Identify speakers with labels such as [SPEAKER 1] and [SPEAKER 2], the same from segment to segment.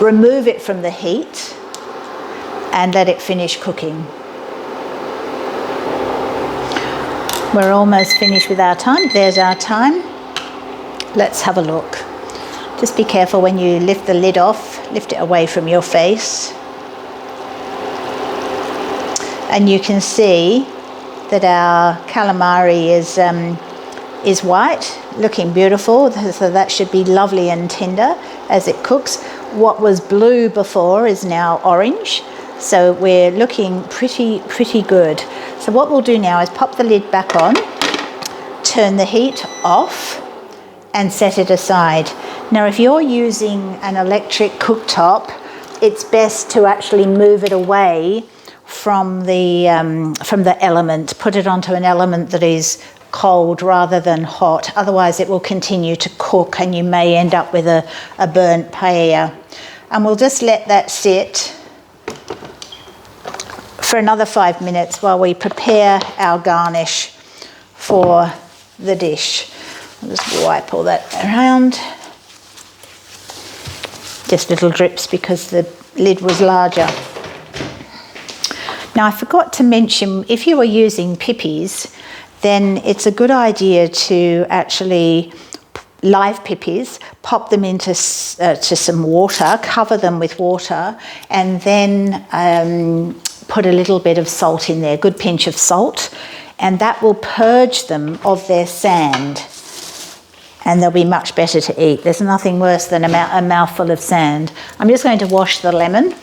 [SPEAKER 1] remove it from the heat and let it finish cooking. We're almost finished with our time. There's our time. Let's have a look. Just be careful when you lift the lid off, lift it away from your face. And you can see that our calamari is white, looking beautiful, so that should be lovely and tender as it cooks. What was blue before is now orange, so we're looking pretty good. So what we'll do now is pop the lid back on, turn the heat off, and set it aside. Now, if you're using an electric cooktop, it's best to actually move it away from the element, put it onto an element that is cold rather than hot. Otherwise it will continue to cook and you may end up with a burnt paella. And we'll just let that sit for another 5 minutes while we prepare our garnish for the dish. I'll just wipe all that around. Just little drips because the lid was larger. Now, I forgot to mention, if you are using pippies, then it's a good idea to actually, live pippies, pop them into to some water, cover them with water, and then put a little bit of salt in there, a good pinch of salt, and that will purge them of their sand. And they'll be much better to eat. There's nothing worse than a mouthful of sand. I'm just going to wash the lemon.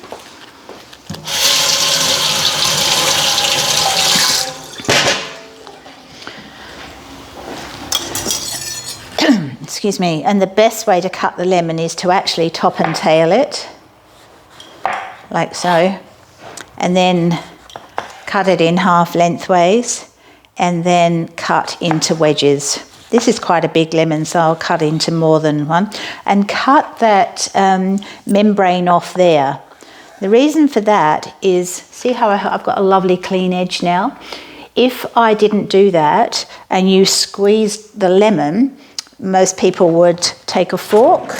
[SPEAKER 1] Excuse me. And the best way to cut the lemon is to actually top and tail it, like so, and then cut it in half lengthways, and then cut into wedges. This is quite a big lemon, so I'll cut into more than one. And cut that membrane off there. The reason for that is, see how I've got a lovely clean edge now? If I didn't do that and you squeezed the lemon, most people would take a fork,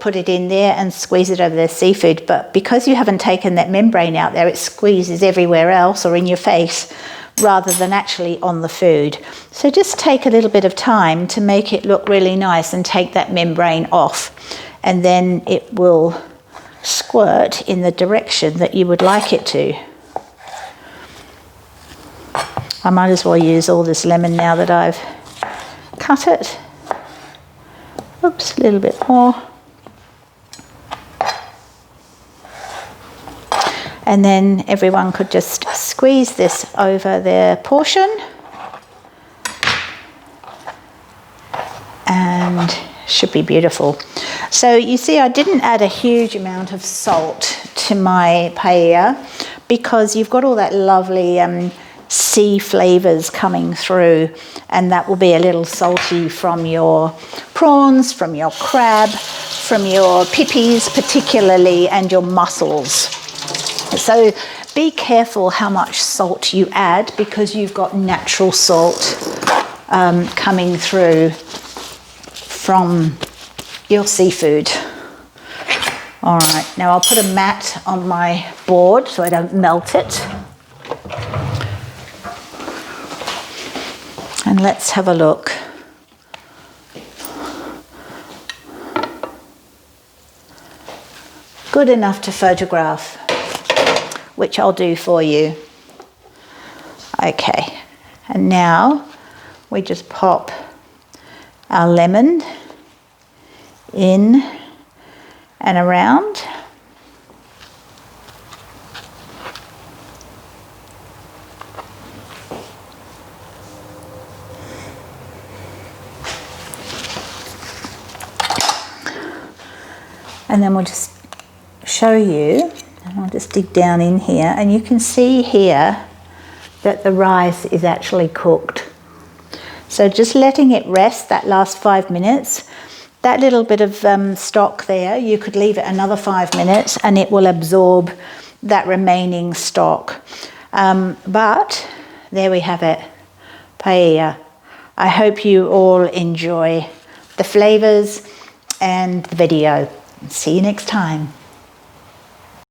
[SPEAKER 1] put it in there and squeeze it over their seafood. But because you haven't taken that membrane out there, it squeezes everywhere else or in your face, rather than actually on the food. So just take a little bit of time to make it look really nice and take that membrane off, and then it will squirt in the direction that you would like it to. I might as well use all this lemon now that I've cut it. Oops, a little bit more. And then everyone could just squeeze this over their portion. And should be beautiful. So you see, I didn't add a huge amount of salt to my paella because you've got all that lovely sea flavours coming through, and that will be a little salty from your prawns, from your crab, from your pippies particularly, and your mussels. So be careful how much salt you add because you've got natural salt coming through from your seafood. All right, now I'll put a mat on my board so I don't melt it. And let's have a look. Good enough to photograph, which I'll do for you. Okay, and now we just pop our lemon in and around. And then we'll just show you, and I'll just dig down in here, and you can see here that the rice is actually cooked. So just letting it rest that last 5 minutes, that little bit of stock there, you could leave it another 5 minutes and it will absorb that remaining stock. But there we have it, paella. I hope you all enjoy the flavours and the video. See you next time.